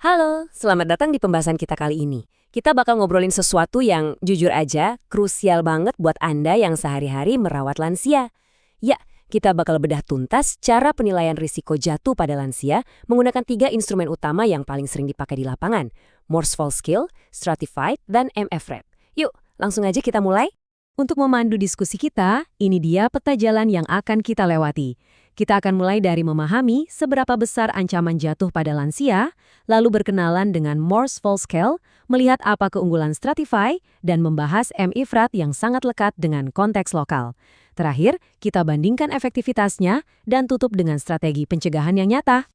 Halo, selamat datang di pembahasan kita kali ini. Kita bakal ngobrolin sesuatu yang jujur aja krusial banget buat Anda yang sehari-hari merawat lansia. Ya, kita bakal bedah tuntas cara penilaian risiko jatuh pada lansia menggunakan 3 instrumen utama yang paling sering dipakai di lapangan, Morsefall Scale, Stratified, dan MFRAT. Yuk, langsung aja kita mulai. Untuk memandu diskusi kita, ini dia peta jalan yang akan kita lewati. Kita akan mulai dari memahami seberapa besar ancaman jatuh pada lansia, lalu berkenalan dengan Morsefall Scale, melihat apa keunggulan Stratify, dan membahas MIFRAT yang sangat lekat dengan konteks lokal. Terakhir, kita bandingkan efektivitasnya dan tutup dengan strategi pencegahan yang nyata.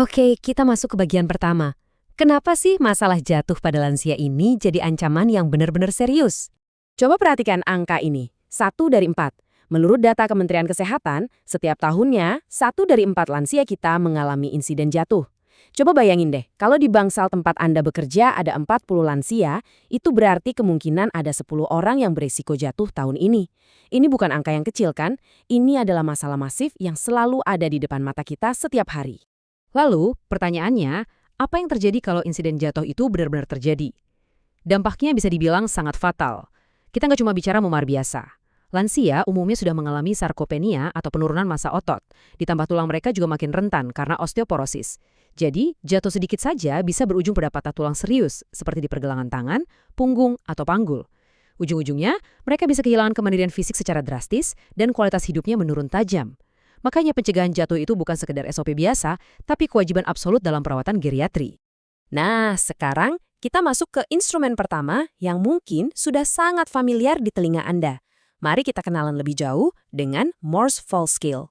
Oke, kita masuk ke bagian pertama. Kenapa sih masalah jatuh pada lansia ini jadi ancaman yang benar-benar serius? Coba perhatikan angka ini, 1/4. Menurut data Kementerian Kesehatan, setiap tahunnya 1/4 lansia kita mengalami insiden jatuh. Coba bayangin deh, kalau di bangsal tempat Anda bekerja ada 40 lansia, itu berarti kemungkinan ada 10 orang yang berisiko jatuh tahun ini. Ini bukan angka yang kecil kan? Ini adalah masalah masif yang selalu ada di depan mata kita setiap hari. Lalu, pertanyaannya, apa yang terjadi kalau insiden jatuh itu benar-benar terjadi? Dampaknya bisa dibilang sangat fatal. Kita nggak cuma bicara memar biasa. Lansia umumnya sudah mengalami sarkopenia atau penurunan massa otot. Ditambah tulang mereka juga makin rentan karena osteoporosis. Jadi, jatuh sedikit saja bisa berujung pada patah tulang serius, seperti di pergelangan tangan, punggung, atau panggul. Ujung-ujungnya, mereka bisa kehilangan kemandirian fisik secara drastis dan kualitas hidupnya menurun tajam. Makanya pencegahan jatuh itu bukan sekedar SOP biasa, tapi kewajiban absolut dalam perawatan geriatri. Nah, sekarang kita masuk ke instrumen pertama yang mungkin sudah sangat familiar di telinga Anda. Mari kita kenalan lebih jauh dengan Morsefall Scale.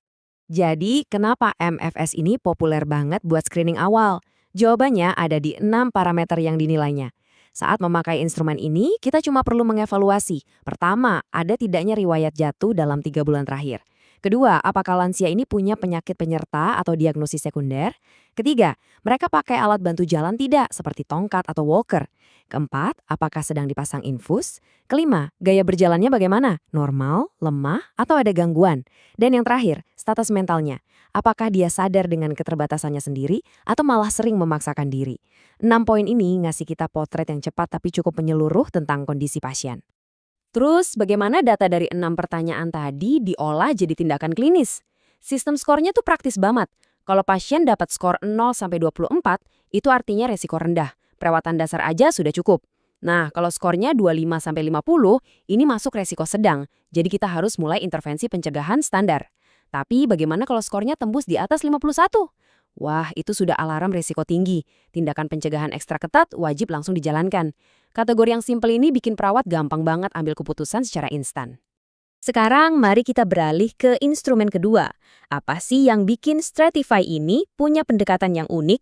Jadi, kenapa MFS ini populer banget buat screening awal? Jawabannya ada di 6 parameter yang dinilainya. Saat memakai instrumen ini, kita cuma perlu mengevaluasi. Pertama, ada tidaknya riwayat jatuh dalam 3 bulan terakhir. Kedua, apakah lansia ini punya penyakit penyerta atau diagnosis sekunder? Ketiga, mereka pakai alat bantu jalan tidak, seperti tongkat atau walker? Keempat, apakah sedang dipasang infus? Kelima, gaya berjalannya bagaimana? Normal, lemah, atau ada gangguan? Dan yang terakhir, status mentalnya. Apakah dia sadar dengan keterbatasannya sendiri atau malah sering memaksakan diri? 6 poin ini ngasih kita potret yang cepat tapi cukup menyeluruh tentang kondisi pasien. Terus, bagaimana data dari 6 pertanyaan tadi diolah jadi tindakan klinis? Sistem skornya tuh praktis banget. Kalau pasien dapat skor 0-24, itu artinya resiko rendah. Perawatan dasar aja sudah cukup. Nah, kalau skornya 25-50, ini masuk resiko sedang. Jadi kita harus mulai intervensi pencegahan standar. Tapi bagaimana kalau skornya tembus di atas 51? Wah, itu sudah alarm risiko tinggi. Tindakan pencegahan ekstra ketat wajib langsung dijalankan. Kategori yang simpel ini bikin perawat gampang banget ambil keputusan secara instan. Sekarang mari kita beralih ke instrumen kedua. Apa sih yang bikin Stratify ini punya pendekatan yang unik?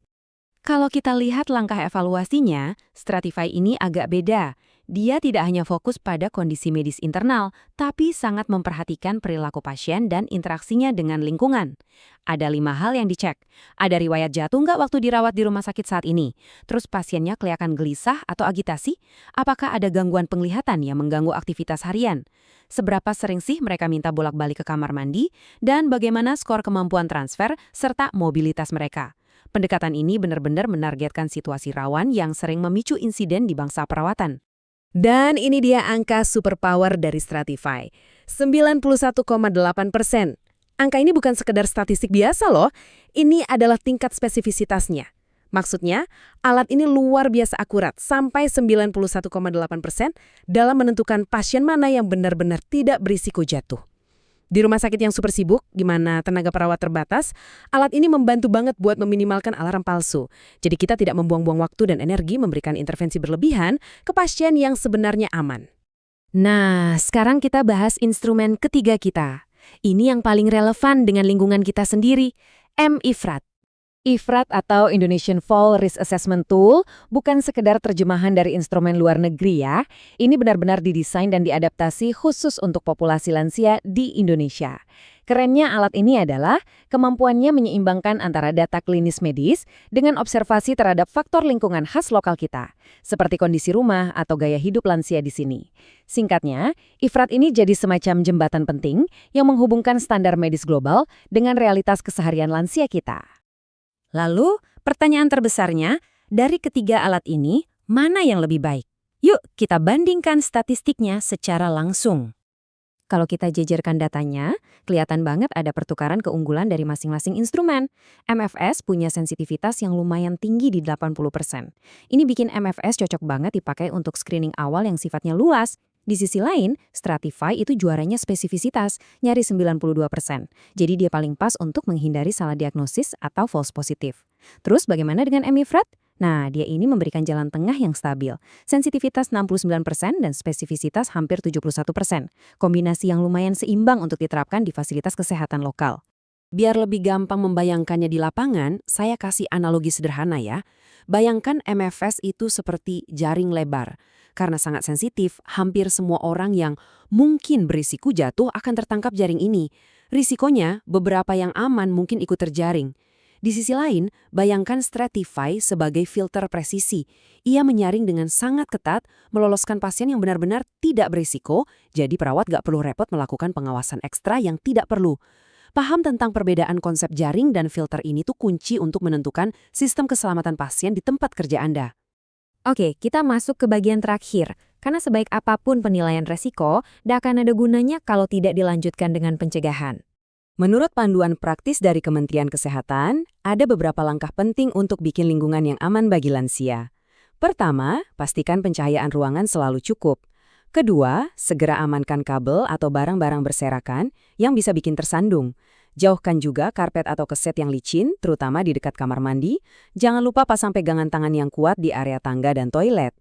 Kalau kita lihat langkah evaluasinya, Stratify ini agak beda. Dia tidak hanya fokus pada kondisi medis internal, tapi sangat memperhatikan perilaku pasien dan interaksinya dengan lingkungan. Ada 5 hal yang dicek. Ada riwayat jatuh nggak waktu dirawat di rumah sakit saat ini? Terus pasiennya kelihatan gelisah atau agitasi? Apakah ada gangguan penglihatan yang mengganggu aktivitas harian? Seberapa sering sih mereka minta bolak-balik ke kamar mandi? Dan bagaimana skor kemampuan transfer serta mobilitas mereka? Pendekatan ini benar-benar menargetkan situasi rawan yang sering memicu insiden di bangsa perawatan. Dan ini dia angka superpower dari Stratify, 91,8%. Angka ini bukan sekedar statistik biasa loh, ini adalah tingkat spesifisitasnya. Maksudnya, alat ini luar biasa akurat, sampai 91,8% dalam menentukan pasien mana yang benar-benar tidak berisiko jatuh. Di rumah sakit yang super sibuk, di mana tenaga perawat terbatas, alat ini membantu banget buat meminimalkan alarm palsu. Jadi kita tidak membuang-buang waktu dan energi memberikan intervensi berlebihan ke pasien yang sebenarnya aman. Nah, sekarang kita bahas instrumen ketiga kita. Ini yang paling relevan dengan lingkungan kita sendiri, MIFRAT. IFRAT atau Indonesian Fall Risk Assessment Tool bukan sekedar terjemahan dari instrumen luar negeri ya. Ini benar-benar didesain dan diadaptasi khusus untuk populasi lansia di Indonesia. Kerennya alat ini adalah kemampuannya menyeimbangkan antara data klinis medis dengan observasi terhadap faktor lingkungan khas lokal kita, seperti kondisi rumah atau gaya hidup lansia di sini. Singkatnya, IFRAT ini jadi semacam jembatan penting yang menghubungkan standar medis global dengan realitas keseharian lansia kita. Lalu, pertanyaan terbesarnya, Dari ketiga alat ini, mana yang lebih baik? Yuk, kita bandingkan statistiknya secara langsung. Kalau kita jejerkan datanya, kelihatan banget ada pertukaran keunggulan dari masing-masing instrumen. MFS punya sensitivitas yang lumayan tinggi di 80%. Ini bikin MFS cocok banget dipakai untuk screening awal yang sifatnya luas. Di sisi lain, Stratify itu juaranya spesifisitas, nyaris 92%. Jadi dia paling pas untuk menghindari salah diagnosis atau false positif. Terus bagaimana dengan MIFRAD? Nah, dia ini memberikan jalan tengah yang stabil. Sensitivitas 69% dan spesifisitas hampir 71%. Kombinasi yang lumayan seimbang untuk diterapkan di fasilitas kesehatan lokal. Biar lebih gampang membayangkannya di lapangan, saya kasih analogi sederhana ya. Bayangkan MFS itu seperti jaring lebar. Karena sangat sensitif, hampir semua orang yang mungkin berisiko jatuh akan tertangkap jaring ini. Risikonya, beberapa yang aman mungkin ikut terjaring. Di sisi lain, bayangkan Stratify sebagai filter presisi. Ia menyaring dengan sangat ketat, meloloskan pasien yang benar-benar tidak berisiko, jadi perawat gak perlu repot melakukan pengawasan ekstra yang tidak perlu. Paham tentang perbedaan konsep jaring dan filter ini tuh kunci untuk menentukan sistem keselamatan pasien di tempat kerja Anda. Oke, kita masuk ke bagian terakhir. Karena sebaik apapun penilaian resiko, tidak akan ada gunanya kalau tidak dilanjutkan dengan pencegahan. Menurut panduan praktis dari Kementerian Kesehatan, ada beberapa langkah penting untuk bikin lingkungan yang aman bagi lansia. Pertama, pastikan pencahayaan ruangan selalu cukup. Kedua, segera amankan kabel atau barang-barang berserakan yang bisa bikin tersandung. Jauhkan juga karpet atau keset yang licin, terutama di dekat kamar mandi. Jangan lupa pasang pegangan tangan yang kuat di area tangga dan toilet.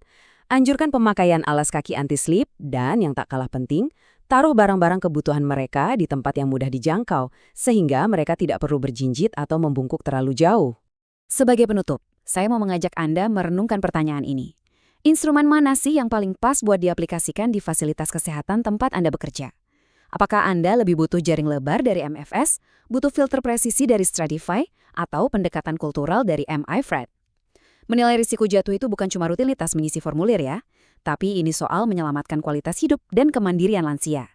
Anjurkan pemakaian alas kaki anti-slip dan, yang tak kalah penting, taruh barang-barang kebutuhan mereka di tempat yang mudah dijangkau, sehingga mereka tidak perlu berjinjit atau membungkuk terlalu jauh. Sebagai penutup, saya mau mengajak Anda merenungkan pertanyaan ini. Instrumen mana sih yang paling pas buat diaplikasikan di fasilitas kesehatan tempat Anda bekerja? Apakah Anda lebih butuh jaring lebar dari MFS, butuh filter presisi dari Stratify, atau pendekatan kultural dari MIFRAD? Menilai risiko jatuh itu bukan cuma rutinitas mengisi formulir ya, tapi ini soal menyelamatkan kualitas hidup dan kemandirian lansia.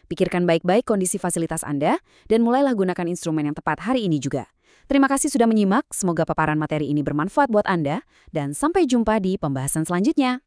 Pikirkan baik-baik kondisi fasilitas Anda dan mulailah gunakan instrumen yang tepat hari ini juga. Terima kasih sudah menyimak, semoga paparan materi ini bermanfaat buat Anda, dan sampai jumpa di pembahasan selanjutnya.